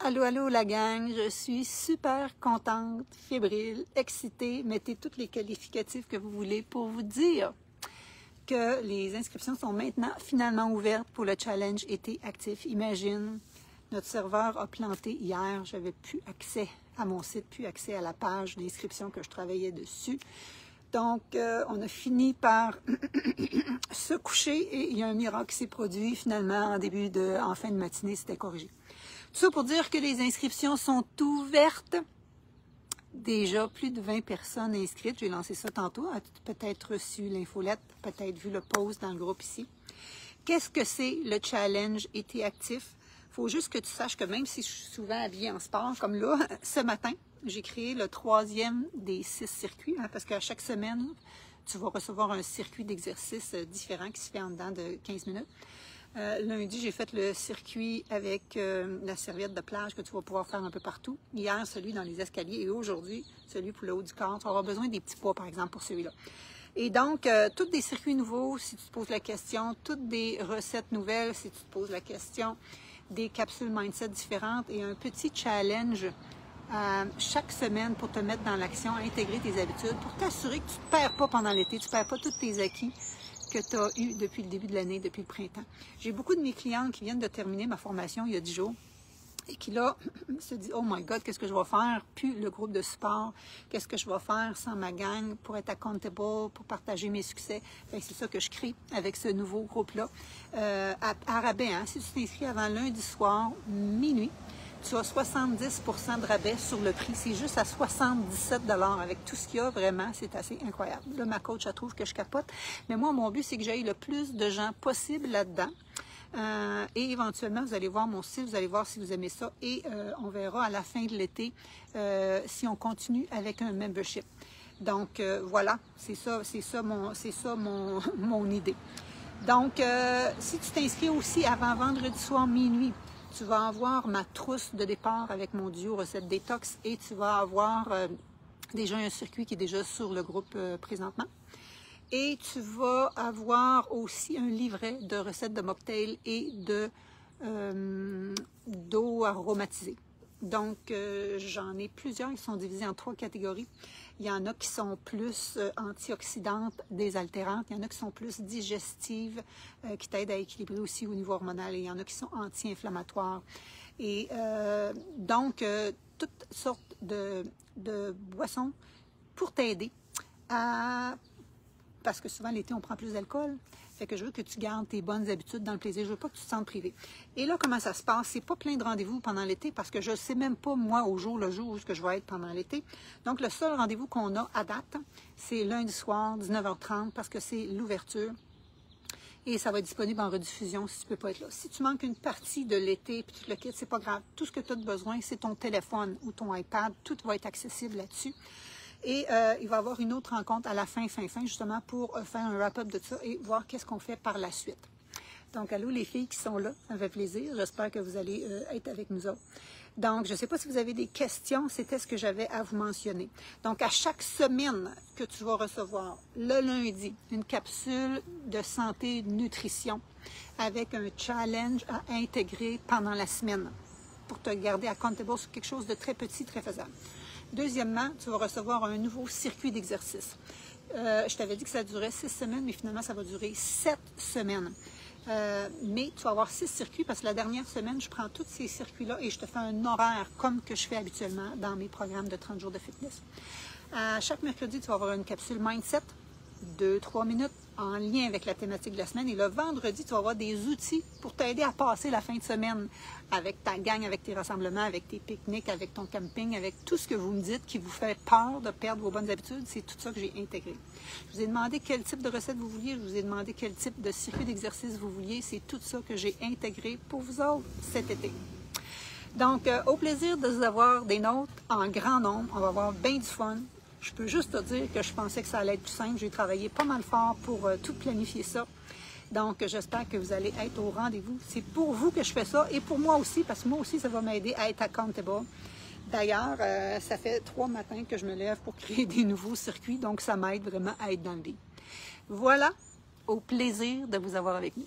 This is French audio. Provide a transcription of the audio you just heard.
Allô, allô la gang, je suis super contente, fébrile, excitée, mettez tous les qualificatifs que vous voulez pour vous dire que les inscriptions sont maintenant finalement ouvertes pour le challenge été actif. Imagine, notre serveur a planté hier, j'avais plus accès à mon site, plus accès à la page d'inscription que je travaillais dessus. Donc, on a fini par se coucher et il y a un miracle qui s'est produit finalement en fin de matinée, c'était corrigé. Tout ça pour dire que les inscriptions sont ouvertes. Déjà plus de 20 personnes inscrites. J'ai lancé ça tantôt. Peut-être reçu l'infolette, peut-être vu le post dans le groupe ici. Qu'est-ce que c'est le challenge été actif? Il faut juste que tu saches que même si je suis souvent habillée en sport, comme là, ce matin, j'ai créé le 3e des 6 circuits, parce qu'à chaque semaine, tu vas recevoir un circuit d'exercice différent qui se fait en dedans de 15 minutes. Lundi, j'ai fait le circuit avec la serviette de plage que tu vas pouvoir faire un peu partout. Hier, celui dans les escaliers et aujourd'hui, celui pour le haut du corps. Tu vas avoir besoin des petits poids, par exemple, pour celui-là. Et donc, tous des circuits nouveaux, si tu te poses la question, toutes des recettes nouvelles, si tu te poses la question, des capsules mindset différentes et un petit challenge chaque semaine pour te mettre dans l'action, intégrer tes habitudes, pour t'assurer que tu ne te perds pas pendant l'été, tu ne perds pas tous tes acquis que tu as eu depuis le début de l'année, depuis le printemps. J'ai beaucoup de mes clientes qui viennent de terminer ma formation il y a 10 jours et qui là se disent « Oh my God, qu'est-ce que je vais faire? Plus le groupe de support. Qu'est-ce que je vais faire sans ma gang pour être accountable, pour partager mes succès? » C'est ça que je crée avec ce nouveau groupe-là. À rabais, hein? Si tu t'inscris avant lundi soir, minuit, tu as 70 % de rabais sur le prix. C'est juste à 77 $ avec tout ce qu'il y a. Vraiment, c'est assez incroyable. Là, ma coach, elle trouve que je capote. Mais moi, mon but, c'est que j'aille le plus de gens possible là-dedans. Et éventuellement, vous allez voir mon style, vous allez voir si vous aimez ça. Et on verra à la fin de l'été si on continue avec un membership. Donc, voilà, c'est ça mon idée. Donc, si tu t'inscris aussi avant vendredi soir minuit, tu vas avoir ma trousse de départ avec mon duo recette détox et tu vas avoir déjà un circuit qui est déjà sur le groupe présentement. Et tu vas avoir aussi un livret de recettes de mocktail et d'eau aromatisée. Donc, j'en ai plusieurs qui sont divisés en 3 catégories. Il y en a qui sont plus antioxydantes, désaltérantes. Il y en a qui sont plus digestives, qui t'aident à équilibrer aussi au niveau hormonal. Et il y en a qui sont anti-inflammatoires. Et donc, toutes sortes de boissons pour t'aider à... Parce que souvent, l'été, on prend plus d'alcool. Fait que je veux que tu gardes tes bonnes habitudes dans le plaisir. Je veux pas que tu te sentes privé. Et là, comment ça se passe? C'est pas plein de rendez-vous pendant l'été parce que je sais même pas, moi, au jour le jour où je vais être pendant l'été. Donc, le seul rendez-vous qu'on a à date, c'est lundi soir, 19h30, parce que c'est l'ouverture. Et ça va être disponible en rediffusion si tu peux pas être là. Si tu manques une partie de l'été puis tu te le quittes, c'est pas grave. Tout ce que tu as besoin, c'est ton téléphone ou ton iPad. Tout va être accessible là-dessus. Et il va y avoir une autre rencontre à la fin, justement, pour faire un wrap-up de ça et voir qu'est-ce qu'on fait par la suite. Donc, allô les filles qui sont là, ça me fait plaisir. J'espère que vous allez être avec nous autres. Donc, je ne sais pas si vous avez des questions, c'était ce que j'avais à vous mentionner. Donc, à chaque semaine que tu vas recevoir, le lundi, une capsule de santé et de nutrition avec un challenge à intégrer pendant la semaine pour te garder accountable sur quelque chose de très petit, très faisable. Deuxièmement, tu vas recevoir un nouveau circuit d'exercice. Je t'avais dit que ça durait 6 semaines, mais finalement, ça va durer 7 semaines. Mais tu vas avoir 6 circuits parce que la dernière semaine, je prends tous ces circuits-là et je te fais un horaire comme que je fais habituellement dans mes programmes de 30 jours de fitness. Chaque mercredi, tu vas avoir une capsule mindset, 2-3 minutes en lien avec la thématique de la semaine. Et le vendredi, tu vas avoir des outils pour t'aider à passer la fin de semaine avec ta gang, avec tes rassemblements, avec tes pique-niques, avec ton camping, avec tout ce que vous me dites qui vous fait peur de perdre vos bonnes habitudes. C'est tout ça que j'ai intégré. Je vous ai demandé quel type de recette vous vouliez. Je vous ai demandé quel type de circuit d'exercice vous vouliez. C'est tout ça que j'ai intégré pour vous autres cet été. Donc, au plaisir de vous avoir des nôtres en grand nombre. On va avoir bien du fun. Je peux juste te dire que je pensais que ça allait être plus simple. J'ai travaillé pas mal fort pour tout planifier ça. Donc, j'espère que vous allez être au rendez-vous. C'est pour vous que je fais ça et pour moi aussi, parce que moi aussi, ça va m'aider à être accountable. D'ailleurs, ça fait 3 matins que je me lève pour créer des nouveaux circuits. Donc, ça m'aide vraiment à être dans le lit. Voilà, au plaisir de vous avoir avec nous.